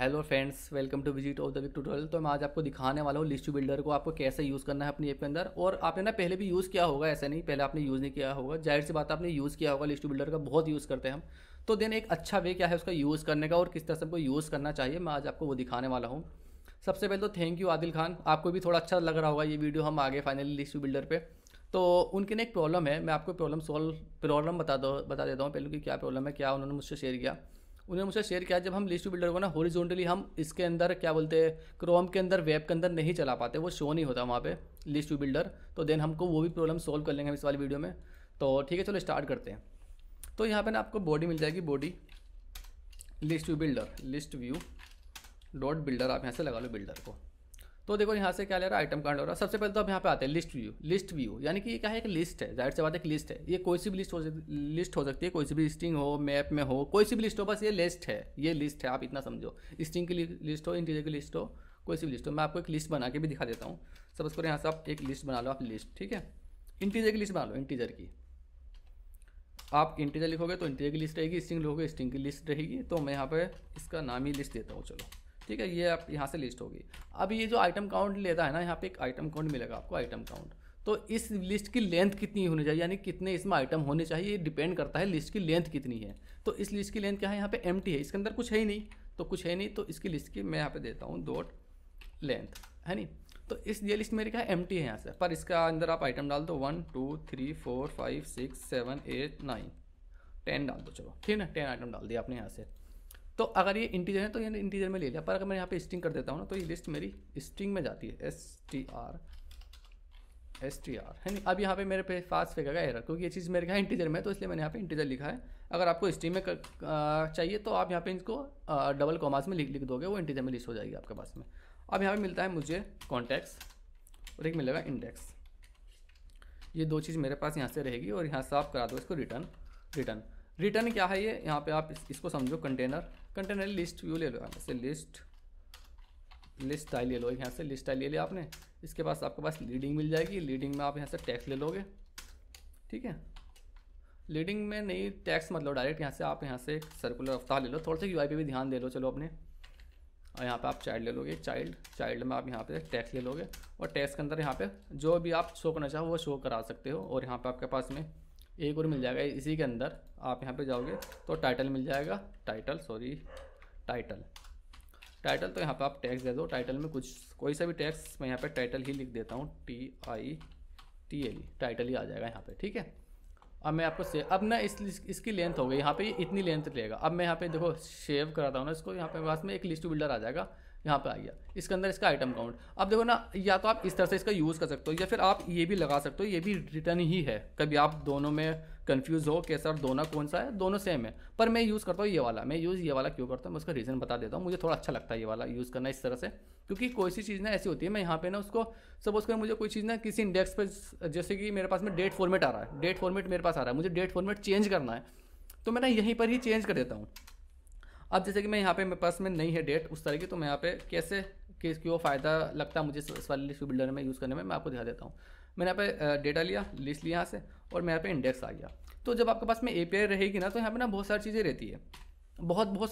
Hello friends, welcome to विजिट of the week tutorial. तो मैं आज आपको दिखाने वाला हूँ लिस्ट टू बिल्डर को आपको कैसे यूज़ करना है अपनी ऐप के अंदर। और आपने ना पहले भी यूज़ किया होगा, ऐसा नहीं पहले आपने यूज़ नहीं किया होगा, जाहिर सी बात आपने यूज़ किया होगा लिस्ट टू बिल्डर का, बहुत यूज़ करते हैं हम। तो देन एक अच्छा वे क्या है उसका यूज़ करने का और किस तरह से हमको यूज़ करना चाहिए, मैं आज आपको वो दिखाने वाला हूँ। सबसे पहले तो थैंक यू आदिल खान, आपको भी थोड़ा अच्छा लग रहा होगा ये वीडियो, हम आगे फाइनली लिस्ट टू बिल्डर पे। तो उनकी ना एक प्रॉब्लम है, मैं आपको प्रॉब्लम बता देता हूँ पहले कि क्या प्रॉब्लम है, क्या उन्होंने मुझसे शेयर किया। उन्होंने मुझसे शेयर किया जब हम लिस्ट टू बिल्डर को ना हॉरिजॉन्टली हम इसके अंदर क्या बोलते हैं, क्रोम के अंदर वेब के अंदर नहीं चला पाते, वो शो नहीं होता वहाँ पे लिस्ट टू बिल्डर। तो देन हमको वो भी प्रॉब्लम सॉल्व कर लेंगे हम इस वाली वीडियो में। तो ठीक है, चलो स्टार्ट करते हैं। तो यहाँ पे ना आपको बॉडी मिल जाएगी, body list to builder, list view dot builder, आप यहाँ से लगा लो बिल्डर को। तो देखो यहाँ से क्या ले रहा है, आइटम काउंट हो रहा है। सबसे पहले तो अब यहाँ पे आते हैं लिस्ट व्यू। लिस्ट व्यू यानी कि ये क्या है, एक लिस्ट है, जाहिर सी बात एक लिस्ट है। ये कोई सी भी लिस्ट हो सकती है, कोई सी भी लिस्टिंग हो, मैप में हो, कोई सी भी लिस्ट हो, बस ये लिस्ट है, ये लिस्ट है, आप इतना समझो। स्ट्रिंग की लिस्ट हो, इंटीजर की लिस्ट हो, कोई सी भी लिस्ट हो। मैं आपको एक लिस्ट बना के भी दिखा देता हूँ। सपोज करो यहाँ से आप एक लिस्ट बना लो, आप लिस्ट, ठीक है, इंटीजर की लिस्ट बना लो, इंटीजर की। आप इंटीजर लिखोगे तो इंटीजर की लिस्ट रहेगी, स्ट्रिंग लिखोगे स्ट्रिंग की लिस्ट रहेगी। तो मैं यहाँ पे इसका नाम ही लिस्ट देता हूँ, चलो ठीक है, ये आप यहाँ से लिस्ट होगी। अब ये जो आइटम काउंट लेता है ना, यहाँ पे एक आइटम काउंट मिलेगा आपको, आइटम काउंट। तो इस लिस्ट की लेंथ कितनी होनी चाहिए, यानी कितने इसमें आइटम होने चाहिए, ये डिपेंड करता है लिस्ट की लेंथ कितनी है। तो इस लिस्ट की लेंथ क्या है, यहाँ पे एम्प्टी है, इसके अंदर कुछ है ही नहीं, तो कुछ है नहीं, तो इसकी लिस्ट की मैं यहाँ पे देता हूँ डॉट लेंथ, है नहीं। तो इस ये लिस्ट मेरी क्या है, एम्प्टी है यहाँ से, पर इसका अंदर आप आइटम डाल दो 1 2 3 4 5 6 7 8 9 10 डाल दो, चलो ठीक है ना, 10 आइटम डाल दिया आपने यहाँ से। तो अगर ये इंटीजर है तो ये इंटीजर में ले लिया, पर अगर मैं यहाँ पे स्ट्रिंग कर देता हूँ ना, तो ये लिस्ट मेरी स्ट्रिंग में जाती है, एस टी आर है नहीं। अब यहाँ पे मेरे पास फेंकेगा एरर, क्योंकि ये चीज़ मेरे क्या है इंटीजर में, तो इसलिए मैंने यहाँ पे इंटीजर लिखा है। अगर आपको स्ट्रिंग में चाहिए तो आप यहाँ पे इसको डबल कॉमास में लिख दोगे, वो इंटीजर में लिस्ट हो जाएगी आपके पास में। अब यहाँ पे मिलता है मुझे कॉन्टेक्स और एक मिलेगा इंडेक्स, ये दो चीज़ मेरे पास यहाँ से रहेगी। और यहाँ से आप करा दो इसको रिटर्न क्या है ये, यहाँ पे आप इसको समझो कंटेनर लिस्ट व्यू ले लो, यहाँ से लिस्ट स्टाइल ले लो, यहाँ से लिस्ट स्टाइल ले लिया आपने। इसके पास आपके पास लीडिंग मिल जाएगी, लीडिंग में आप यहाँ से टैक्स ले लोगे, ठीक है। लीडिंग में नहीं टैक्स मतलब डायरेक्ट यहाँ से आप यहाँ से सर्कुलर अवतार ले लो, थोड़ा सा यूआई पे भी ध्यान दे लो चलो अपने। और यहाँ पे आप चाइल्ड ले लोगे, चाइल्ड में आप यहाँ पे टैक्स ले लोगे, और टैक्स के अंदर यहाँ पे जो भी आप शो करना चाहो वो शो करा सकते हो। और यहाँ पे आपके पास में एक और मिल जाएगा, इसी के अंदर आप यहाँ पे जाओगे तो टाइटल मिल जाएगा, टाइटल तो यहाँ पे आप टैक्स दे दो। टाइटल में कोई सा भी टैक्स, मैं यहाँ पे टाइटल ही लिख देता हूँ, TITLE, टाइटल ही आ जाएगा यहाँ पे, ठीक है। अब मैं आपको अब ना इसकी लेंथ हो गई, यहाँ पे इतनी लेंथ लेगा। अब मैं यहाँ पे देखो सेव कराता हूँ ना इसको, यहाँ पे पास में एक लिस्ट बिल्डर आ जाएगा, यहाँ पे आ गया, इसके अंदर इसका आइटम काउंट। अब देखो ना, या तो आप इस तरह से इसका यूज़ कर सकते हो, या फिर आप ये भी लगा सकते हो, ये भी रिटर्न ही है। कभी आप दोनों में कंफ्यूज हो कैसा दोनों कौन सा है, दोनों सेम है, पर मैं यूज़ करता हूँ ये वाला। मैं ये वाला क्यों करता हूँ, मैं उसका रीज़न बता देता हूँ। मुझे थोड़ा अच्छा लगता है ये वाला यूज़ करना इस तरह से, क्योंकि कोई सी चीज़ ना ऐसी होती है, मैं यहाँ पे ना उसको सपोज कर मुझे कोई चीज़ ना किसी इंडेक्स पर, जैसे कि मेरे पास में डेट फॉर्मेट आ रहा है, डेट फॉर्मेट मेरे पास आ रहा है, मुझे डेट फॉर्मेट चेंज करना है, तो मैं ना यहीं पर ही चेंज कर देता हूँ। अब जैसे कि मैं यहाँ पे मेरे पास में नहीं है डेट उस तरह की, तो मैं यहाँ पे कैसे क्यों फ़ायदा लगता है मुझे इस वाले लिस्ट बिल्डर में यूज़ करने में, मैं आपको दिखा देता हूँ। मैंने यहाँ पे डेटा लिया, लिस्ट लिया यहाँ से, और मैं यहाँ पे इंडेक्स आ गया। तो जब आपके पास में API रहेगी ना, तो यहाँ पे ना बहुत सारी चीज़ें रहती है, बहुत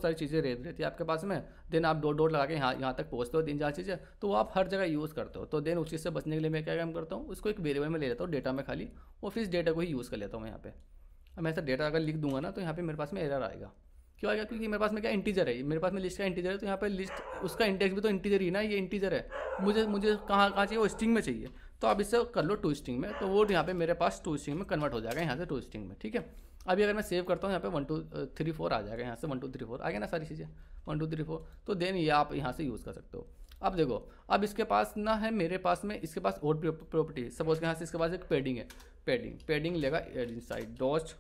सारी चीज़ें रहती है आपके पास में। देन आप डॉट लगा के यहाँ तक पहुँचते हो, 3-4 चीज़ें, तो वो आप हर जगह यूज़ करते हो। तो देन उस चीज़ से बचने के लिए मैं क्या काम करता हूँ, उसको एक वेरिएबल में ले लेता हूँ डेटा में खाली, और फिर इस डेटा को ही यूज़ कर लेता हूँ मैं यहाँ पे। अब मैं ऐसा डेटा अगर लिख दूंगा ना, तो यहाँ पे मेरे पास में एरर आएगा। क्यों आएगा, क्योंकि मेरे पास में क्या इंटीजर है, मेरे पास में लिस्ट का इंटीजर है, तो यहाँ पे लिस्ट उसका इंडेक्स भी तो इंटीजर ही ना, ये इंटीजर है। मुझे कहाँ चाहिए, वो स्ट्रिंग में चाहिए, तो आप इससे कर लो 2 स्ट्रिंग में, तो वो यहाँ पे मेरे पास 2 स्ट्रिंग में कन्वर्ट हो जाएगा, यहाँ से 2 स्ट्रिंग में, ठीक है। अभी अगर मैं सेव करता हूँ, यहाँ पे 1 2 3 4 आ जाएगा, यहाँ से 1 2 3 4 आ गया ना सारी चीज़ें, 1 2 3 4। तो देन ये आप यहाँ से यूज़ कर सकते हो। अब देखो, अब इसके पास ना है, मेरे पास में इसके पास और प्रॉपर्टी, सपोज यहाँ से इसके पास एक पैडिंग है, पैडिंग लेगा इनसाइड डॉट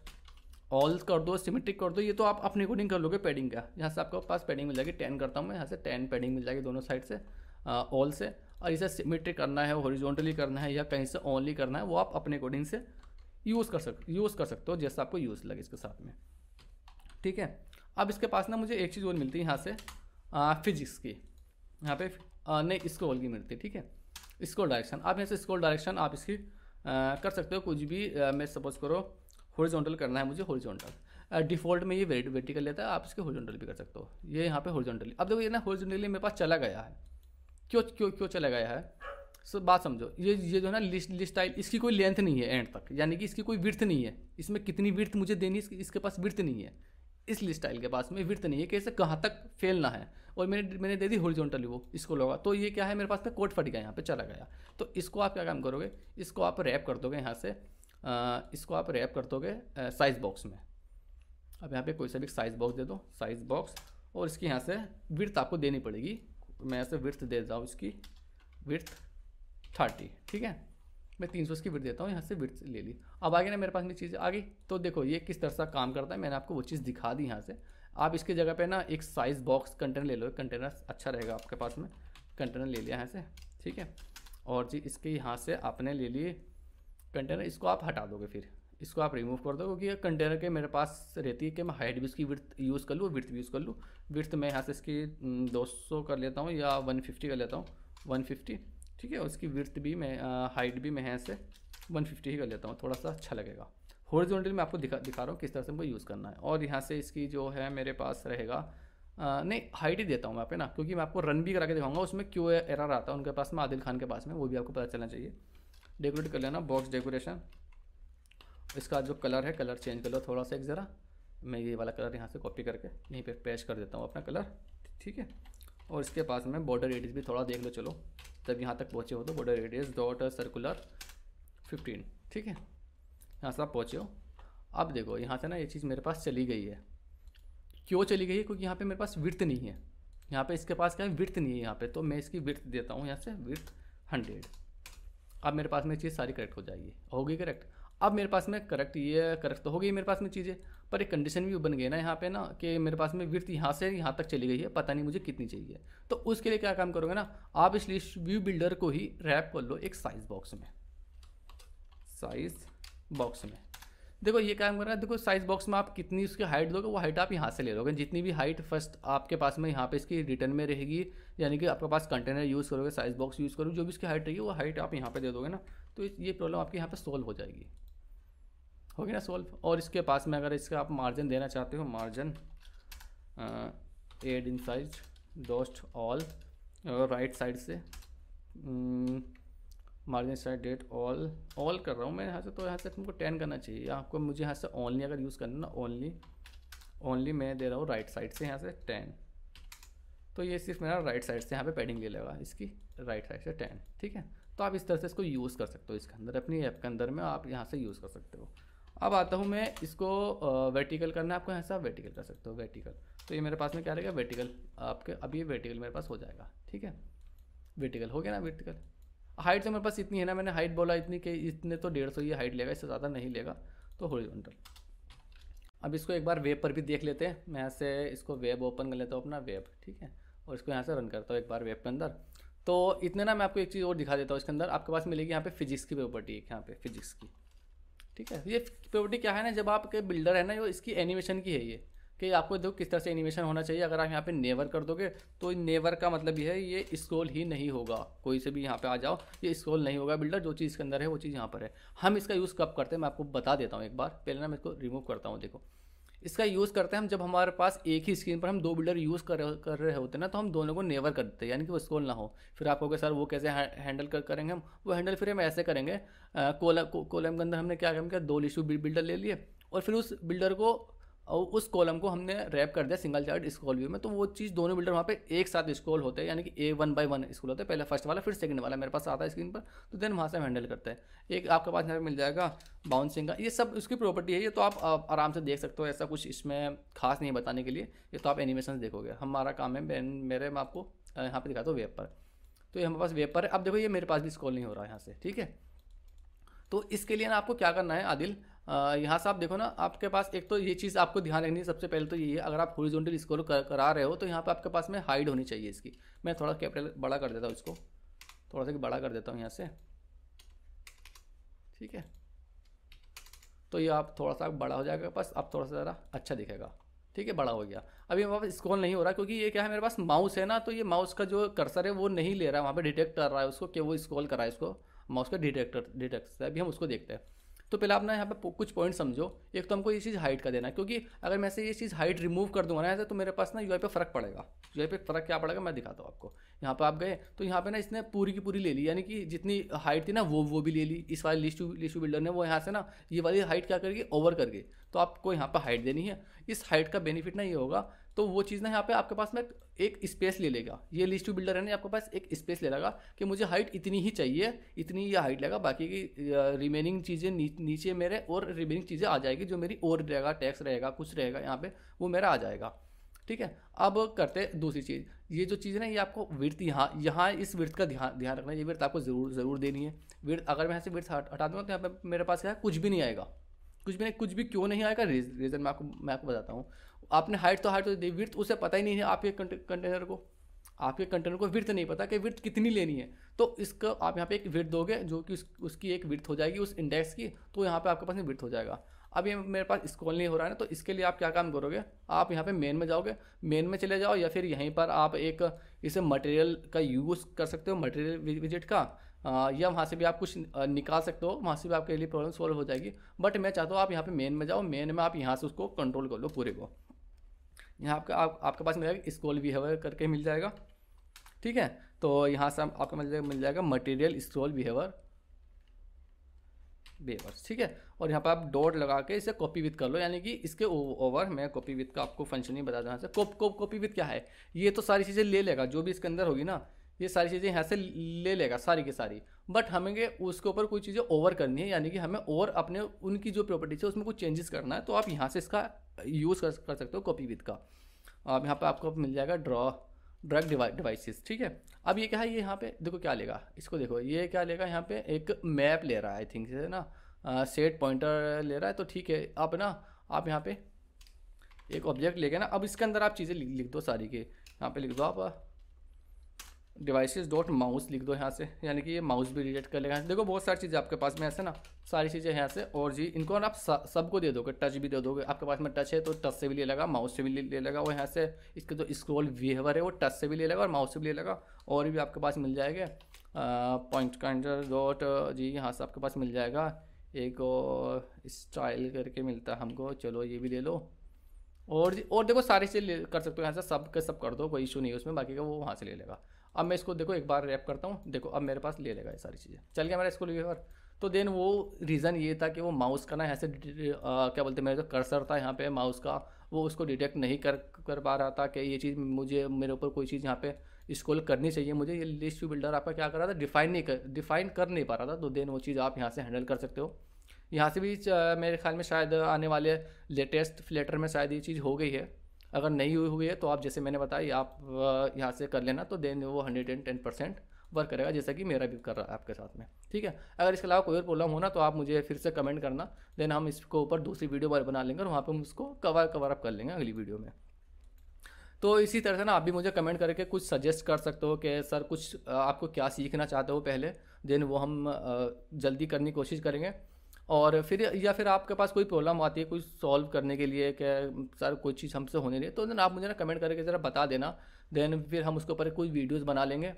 ऑल कर दो, सिमेट्रिक कर दो, ये तो आप अपने अकॉर्डिंग कर लोगे पैडिंग का। यहाँ से आपके पास पैडिंग मिल जाएगी 10 करता हूँ मैं, यहाँ से 10 पैडिंग मिल जाएगी दोनों साइड से, ऑल से। और इसे सिमेट्रिक करना है, हॉरिजॉन्टली करना है, या कहीं से ओनली करना है, वो आप अपने अकॉर्डिंग से यूज़ कर सकते हो, जैसा आपको यूज़ लगे इसके साथ में, ठीक है। अब इसके पास ना मुझे एक चीज़ और मिलती है यहाँ से, फिजिक्स की, यहाँ पे नहीं स्क्रॉल की मिलती है, ठीक है। स्क्रॉल डायरेक्शन, आप यहाँ से स्क्रॉल डायरेक्शन आप इसकी कर सकते हो कुछ भी। मैं सपोज करो हॉरिजॉन्टल करना है मुझे, हॉरिजॉन्टल, डिफ़ॉल्ट में ये वर्टिकल लेता है, आप इसके हॉरिजॉन्टल भी कर सकते हो। ये यहाँ पे हॉरिजॉन्टली, अब देखो ये ना हॉरिजॉन्टली मेरे पास चला गया है। क्यों क्यों क्यों चला गया है? सो बात समझो, ये जो है ना लिस्ट स्टाइल, इसकी कोई लेंथ नहीं है एंड तक, यानी कि इसकी कोई विड्थ नहीं है। इसमें कितनी विड्थ मुझे देनी, इसके पास विड्थ नहीं है। इस लिस्ट स्टाइल के पास में विड्थ नहीं है कि इसे कहाँ तक फैलना है, और मैंने दे दी हॉरिजॉन्टली वो इसको लगा, तो ये क्या है मेरे पास में कोड फट गया, यहाँ पे चला गया। तो इसको आप क्या काम करोगे, इसको आप रैप कर दोगे यहाँ से, इसको आप रैप कर दोगे साइज़ बॉक्स में। अब यहाँ पे कोई सा भी साइज़ बॉक्स दे दो, साइज़ बॉक्स, और इसकी यहाँ से विड्थ आपको देनी पड़ेगी। मैं ऐसे विड्थ दे देता हूँ, इसकी विड्थ 30, ठीक है। मैं 300 इसकी विड्थ देता हूँ, यहाँ से विड्थ ले ली। अब आगे ना मेरे पास में चीज़ आ गई। तो देखो ये किस तरह से काम करता है, मैंने आपको वो चीज़ दिखा दी यहाँ से। आप इसकी जगह पे ना एक साइज़ बॉक्स कंटेनर ले लो, कंटेनर अच्छा रहेगा आपके पास में। कंटेनर ले लिया यहाँ से, ठीक है। और जी इसके यहाँ से आपने ले लिए कंटेनर, इसको आप हटा दोगे, फिर इसको आप रिमूव कर दो, क्योंकि कंटेनर के मेरे पास रहती है कि मैं हाइट भी इसकी विड्थ यूज़ कर लूँ, विड्थ भी यूज़ कर लूँ। विड्थ मैं यहाँ से इसकी 200 कर लेता हूँ या 150 कर लेता हूँ, 150, ठीक है। उसकी विड्थ भी मैं हाइट भी मैं यहाँ से 150 ही कर लेता हूँ, थोड़ा सा अच्छा लगेगा। हॉरिजॉन्टल मैं आपको दिखा रहा हूँ किस तरह से हमको यूज़ करना है। और यहाँ से इसकी जो है मेरे पास रहेगा, नहीं हाइट ही देता हूँ मैं यहाँ पे ना, क्योंकि मैं आपको रन भी करा के दिखाऊंगा, उसमें क्यों एरर आता है उनके पास में, आदिल खान के पास में, वो भी आपको पता चलना चाहिए। डेकोरेट कर लेना, बॉक्स डेकोरेशन। इसका जो कलर है, कलर चेंज कर लो थोड़ा सा एक ज़रा। मैं ये वाला कलर यहाँ से कॉपी करके यहीं पे पेस्ट कर देता हूँ अपना कलर, ठीक है। और इसके पास में बॉर्डर रेडियस भी थोड़ा देख लो, चलो जब यहाँ तक पहुँचे हो तो बॉर्डर रेडियस डॉट सर्कुलर 15, ठीक है। यहाँ से आप पहुँचे हो। अब देखो यहाँ से ना ये चीज़ मेरे पास चली गई है। क्यों चली गई है? क्योंकि यहाँ पे मेरे पास विड्थ नहीं है, यहाँ पे इसके पास क्या है, विड्थ नहीं है यहाँ पे। तो मैं इसकी विड्थ देता हूँ यहाँ से विड्थ 100। अब मेरे पास में चीज़ सारी करेक्ट हो जाएगी, होगी करेक्ट। अब मेरे पास में करेक्ट, ये करेक्ट तो हो गई मेरे पास में चीज़ें, पर एक कंडीशन भी बन गई ना यहाँ पे ना, कि मेरे पास में विड्थ यहाँ से यहाँ तक चली गई है, पता नहीं मुझे कितनी चाहिए। तो उसके लिए क्या काम करोगे ना, आप इस लिस्ट व्यू बिल्डर को ही रैप कर लो एक साइज़ बॉक्स में। साइज़ बॉक्स में देखो ये काम कर रहा है, देखो साइज़ बॉक्स में आप कितनी उसकी हाइट दोगे, वो हाइट आप यहाँ से ले लोगे। जितनी भी हाइट फर्स्ट आपके पास में यहाँ पे इसकी रिटर्न में रहेगी, यानी कि आपके पास कंटेनर यूज़ करोगे, साइज़ बॉक्स यूज़ करोगे, जो भी इसकी हाइट रहेगी वो हाइट आप यहाँ पे दे दोगे ना, तो ये प्रॉब्लम आपकी यहाँ पे सोल्व हो जाएगी, होगी ना सोल्व। और इसके पास में अगर इसका आप मार्जिन देना चाहते हो, margin edge insets dot all, right side से मार्जिन साइड डेट ऑल कर रहा हूँ मैं यहाँ से, तो यहाँ से तुमको 10 करना चाहिए आपको। मुझे यहाँ से ओनली अगर यूज़ करना ना, ओनली मैं दे रहा हूँ राइट साइड से यहाँ से 10, तो ये सिर्फ मेरा राइट साइड से यहाँ पे पैडिंग ले लेगा इसकी, राइट साइड से 10, ठीक है। तो आप इस तरह से इसको यूज़ कर सकते हो, इसके अंदर अपनी ऐप के अंदर में आप यहाँ से यूज़ कर सकते हो। अब आता हूँ मैं इसको वर्टिकल करना है आपको, यहाँ से आप वर्टिकल कर सकते हो, वर्टिकल। तो ये मेरे पास में क्या रहेगा, वर्टिकल आपके, अब ये वर्टिकल मेरे पास हो जाएगा, ठीक है। वर्टिकल हो गया ना, वर्टिकल। हाइट तो मेरे पास इतनी है ना, मैंने हाइट बोला इतनी कि इतने तो 150 ये हाइट लेगा, इससे ज़्यादा नहीं लेगा, तो हॉरिजॉन्टल। अब इसको एक बार वेब पर भी देख लेते हैं। मैं यहाँ से इसको वेब ओपन कर लेता हूँ अपना वेब, ठीक है, और इसको यहाँ से रन करता हूँ एक बार वेब के अंदर। तो इतने ना मैं आपको एक चीज़ और दिखा देता हूँ, इसके अंदर आपके पास मिलेगी यहाँ पे फिजिक्स की प्रॉपर्टी, यहाँ पे फिजिक्स की, ठीक है। ये प्रॉपर्टी क्या है ना, जब आपके बिल्डर है ना, जो इसकी एनिमेशन की है ये, कि आपको देखो किस तरह से एनिमेशन होना चाहिए। अगर आप यहाँ पे नेवर कर दोगे तो नेवर का मतलब ये है ये स्क्रॉल ही नहीं होगा, कोई से भी यहाँ पे आ जाओ ये स्क्रॉल नहीं होगा बिल्डर, जो चीज़ के अंदर है वो चीज़ यहाँ पर है। हम इसका यूज़ कब करते हैं मैं आपको बता देता हूँ एक बार, पहले ना मैं इसको रिमूव करता हूँ। देखो इसका यूज़ करते हैं हम जब हमारे पास एक ही स्क्रीन पर हम 2 बिल्डर यूज़ कर रहे होते हैं ना, तो हम दोनों को नेवर कर देते हैं, यानी कि वो स्क्रॉल ना हो। फिर आप कहोगे सर वो कैसे हैंडल करेंगे हम, वो हैंडल फिर हम ऐसे करेंगे, कॉलम के अंदर हमने क्या किया, 2 लिस्ट बिल्डर ले लिए, और फिर उस बिल्डर को और उस कॉलम को हमने रैप कर दिया सिंगल चार्ट स्क्रॉल व्यू में, तो वो चीज़ दोनों बिल्डर वहाँ पे एक साथ स्क्रॉल होते हैं, यानी कि ए 1 बाय 1 स्क्रॉल होते हैं। पहले फर्स्ट वाला फिर सेकंड वाला मेरे पास आता है स्क्रीन पर, तो देन वहाँ से हम हैंडल करते हैं। एक आपके पास यहाँ पे मिल जाएगा बाउंसिंग का, ये सब उसकी प्रॉपर्टी है, ये तो आप आराम से देख सकते हो, ऐसा कुछ इसमें खास नहीं बताने के लिए, ये तो आप एनिमेशन देखोगे। हमारा काम है मैं आपको यहाँ पर दिखाता हूँ वेब पर, तो ये हमारे पास वेब पर है। अब देखो ये मेरे पास भी स्क्रॉल नहीं हो रहा है यहाँ से, ठीक है। तो इसके लिए ना आपको क्या करना है आदिल, यहाँ से आप देखो ना, आपके पास एक तो ये चीज़ आपको ध्यान रखनी है सबसे पहले तो ये है, अगर आप हॉरिजॉन्टल स्क्रॉल करा रहे हो तो यहाँ पे आपके पास में हाइड होनी चाहिए इसकी। मैं थोड़ा कैपिटल बड़ा कर देता हूँ इसको, थोड़ा सा बड़ा कर देता हूँ यहाँ से, ठीक है। तो ये आप थोड़ा सा बड़ा हो जाएगा, बस अब थोड़ा सा ज़रा अच्छा दिखेगा, ठीक है, बड़ा हो गया। अभी मेरे पास स्क्रॉल नहीं हो रहा क्योंकि ये क्या है, मेरे पास माउस है ना, तो ये माउस का जो कर्सर है वो नहीं ले रहा है, वहाँ पे डिटेक्ट कर रहा है उसको कि वो स्क्रॉल करा है, इसको माउस का डिटेक्टर है, अभी हम उसको देखते हैं। तो पहले आप ना यहाँ पे कुछ पॉइंट समझो। एक तो हमको ये चीज़ हाइट का देना है, क्योंकि अगर मैं से ये चीज़ हाइट रिमूव कर दूंगा ना ऐसे, तो मेरे पास ना यूआई पे फ़र्क पड़ेगा। यूआई पे फ़र्क क्या पड़ेगा मैं दिखाता हूँ आपको। यहाँ पे आप गए तो यहाँ पे ना इसने पूरी की पूरी ले ली, यानी कि जितनी हाइट थी ना वो भी ले ली। इस वाले लिस्ट बिल्डर ने वो यहाँ से ना ये वाली हाइट क्या करके ओवर करके, तो आपको यहाँ पर हाइट देनी है। इस हाइट का बेनिफिट ना ये होगा, तो वो चीज़ ना यहाँ पे आपके पास में एक स्पेस ले लेगा। ये लिस्ट बिल्डर है ना आपके पास एक स्पेस ले लेगा कि मुझे हाइट इतनी ही चाहिए, इतनी ये हाइट लेगा, बाकी की रिमेनिंग चीज़ें नीचे मेरे और रिमेनिंग चीज़ें आ जाएगी, जो मेरी और रहेगा, टैक्स रहेगा, कुछ रहेगा यहाँ पे वो मेरा आ जाएगा। ठीक है, अब करते दूसरी चीज़। ये जो चीज़ है ना ये आपको विड्थ यहाँ इस विड्थ का ध्यान रखना है। ये विड्थ आपको ज़रूर देनी है। विड्थ अगर मैं यहाँ से विड्थ हटा दूँगा तो यहाँ पे मेरे पास क्या है, कुछ भी नहीं आएगा। कुछ भी क्यों नहीं आएगा, रीज़न मैं आपको बताता हूँ। आपने हाइट तो दी, विड्थ उसे पता ही नहीं है आपके कंटेनर को विड्थ नहीं पता कि विड्थ कितनी लेनी है। तो इसका आप यहाँ पे एक विड्थ दोगे जो कि उसकी एक विड्थ हो जाएगी उस इंडेक्स की, तो यहाँ पे आपके पास में विड्थ हो जाएगा। अब ये मेरे पास स्क्रॉल नहीं हो रहा है ना, तो इसके लिए आप क्या काम करोगे, आप यहाँ पे मेन में जाओगे, मेन में चले जाओ, या फिर यहीं पर आप एक इसे मटेरियल का यूज़ कर सकते हो, मटेरियल विजिट का, या वहाँ से भी आप कुछ निकाल सकते हो, वहाँ से भी आपके लिए प्रॉब्लम सॉल्व हो जाएगी। बट मैं चाहता हूँ आप यहाँ पे मेन में जाओ, मेन में आप यहाँ से उसको कंट्रोल कर लो पूरे को। यहाँ आपके पास मिल जाएगा स्क्रॉल बिहेवियर करके मिल जाएगा। ठीक है, तो यहाँ से आपको मिल जाएगा मटेरियल स्क्रॉल बिहेवियर। ठीक है, और यहाँ पर आप डॉट लगा के इसे कॉपी विथ कर लो, यानी कि इसके ओवर मैं कॉपी विथ का आपको फंक्शन ही बता दूँ। यहाँ से कॉपी विथ क्या है, ये तो सारी चीज़ें ले लेगा जो भी इसके अंदर होगी ना, ये सारी चीज़ें यहाँ से ले लेगा सारी की सारी। बट हमें उसके ऊपर कोई चीज़ें ओवर करनी है, यानी कि हमें और अपने उनकी जो प्रॉपर्टीज है उसमें कुछ चेंजेस करना है, तो आप यहाँ से इसका यूज़ कर सकते हो कॉपी विथ का। अब यहाँ पे आपको मिल जाएगा ड्रग डिवाइसेस। ठीक है, अब ये क्या है, ये यहाँ पे देखो क्या लेगा, इसको देखो ये क्या लेगा, यहाँ पे एक मैप ले रहा है आई थिंक से ना, सेट पॉइंटर ले रहा है। तो ठीक है, अब ना आप यहाँ पे एक ऑब्जेक्ट लेके ना, अब इसके अंदर आप चीज़ें लिख दो सारी के, यहाँ पे लिख दो आप डिवाइसेस डॉट माउस लिख दो यहाँ से, यानी कि ये माउस भी डिटेक्ट कर लेगा। देखो बहुत सारी चीज़ें आपके पास में ऐसे ना, सारी चीज़ें यहाँ से, और जी इनको ना आप सबको दे दोगे, टच भी दे दोगे। आपके पास में टच है तो टच से भी ले लेगा, माउस से भी ले लेगा, और यहाँ से इसके जो स्क्रॉल बिहेवियर है वो टच से भी ले लेगा और माउस से भी ले लेगा। और भी आपके पास मिल जाएगा पॉइंट काउंटर डॉट जी, यहाँ से आपके पास मिल जाएगा एक स्टाइल करके मिलता है हमको, चलो ये भी ले लो। और देखो सारी चीज़ें कर सकते हो यहाँ से, सब के सब कर दो, कोई इशू नहीं है उसमें, बाकी का वो वहाँ से ले लेगा। अब मैं इसको देखो एक बार रैप करता हूँ, देखो अब मेरे पास ले लेगा ये सारी चीज़ें, चल गया मेरा स्क्रॉल बिहेवियर। तो देन वो रीज़न ये था कि वो माउस का ना यहाँ से क्या बोलते हैं, मेरा जो कर्सर था यहाँ पे माउस का, वो उसको डिटेक्ट नहीं कर पा रहा था कि ये चीज़ मुझे मेरे ऊपर कोई चीज़ यहाँ पे स्क्रॉल करनी चाहिए मुझे। ये लिस्ट बिल्डर आपका क्या कर रहा था, डिफाइन कर नहीं पा रहा था। तो देन वो चीज़ आप यहाँ से हैंडल कर सकते हो। यहाँ से भी मेरे ख्याल में शायद आने वाले लेटेस्ट फ्लेटर में शायद ये चीज़ हो गई है। अगर नहीं हुई है तो आप जैसे मैंने बताया आप यहाँ से कर लेना, तो देन वो 110% वर्क करेगा, जैसा कि मेरा भी कर रहा है आपके साथ में। ठीक है, अगर इसके अलावा कोई और प्रॉब्लम हो ना तो आप मुझे फिर से कमेंट करना, देन हम इसको ऊपर दूसरी वीडियो बना लेंगे और वहाँ पे हम उसको कवर अप कर लेंगे अगली वीडियो में। तो इसी तरह से ना आप भी मुझे कमेंट करके कुछ सजेस्ट कर सकते हो कि सर कुछ आपको क्या सीखना चाहते हो पहले, देन वो हम जल्दी करने की कोशिश करेंगे। और फिर या फिर आपके पास कोई प्रॉब्लम आती है कोई सॉल्व करने के लिए कि सर कोई चीज़ हमसे होने नहीं, तो देन आप मुझे ना कमेंट करके ज़रा बता देना, देन फिर हम उसके ऊपर कोई वीडियोस बना लेंगे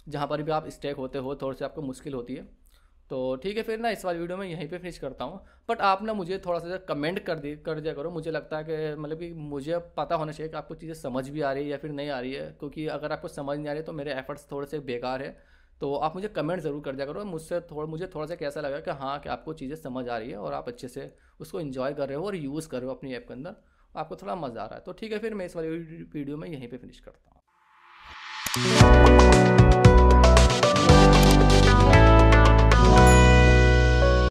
जहाँ पर भी आप स्टेक होते हो, थोड़ी सी आपको मुश्किल होती है। तो ठीक है, फिर ना इस वाली वीडियो में यहीं पे फिनिश करता हूँ। बट आप ना मुझे थोड़ा सा कमेंट कर दिया करो, मुझे लगता है कि मतलब कि मुझे पता होना चाहिए कि आपको चीज़ें समझ भी आ रही है या फिर नहीं आ रही है, क्योंकि अगर आपको समझ नहीं आ रही है तो मेरे एफर्ट्स थोड़े से बेकार है। तो आप मुझे कमेंट ज़रूर कर दिया करो, मुझे थोड़ा सा कैसा लगा कि हाँ कि आपको चीज़ें समझ आ रही है और आप अच्छे से उसको एंजॉय कर रहे हो और यूज़ कर रहे हो अपनी ऐप के अंदर, आपको थोड़ा मज़ा आ रहा है। तो ठीक है, फिर मैं इस वाली वीडियो में यहीं पे फिनिश करता हूँ।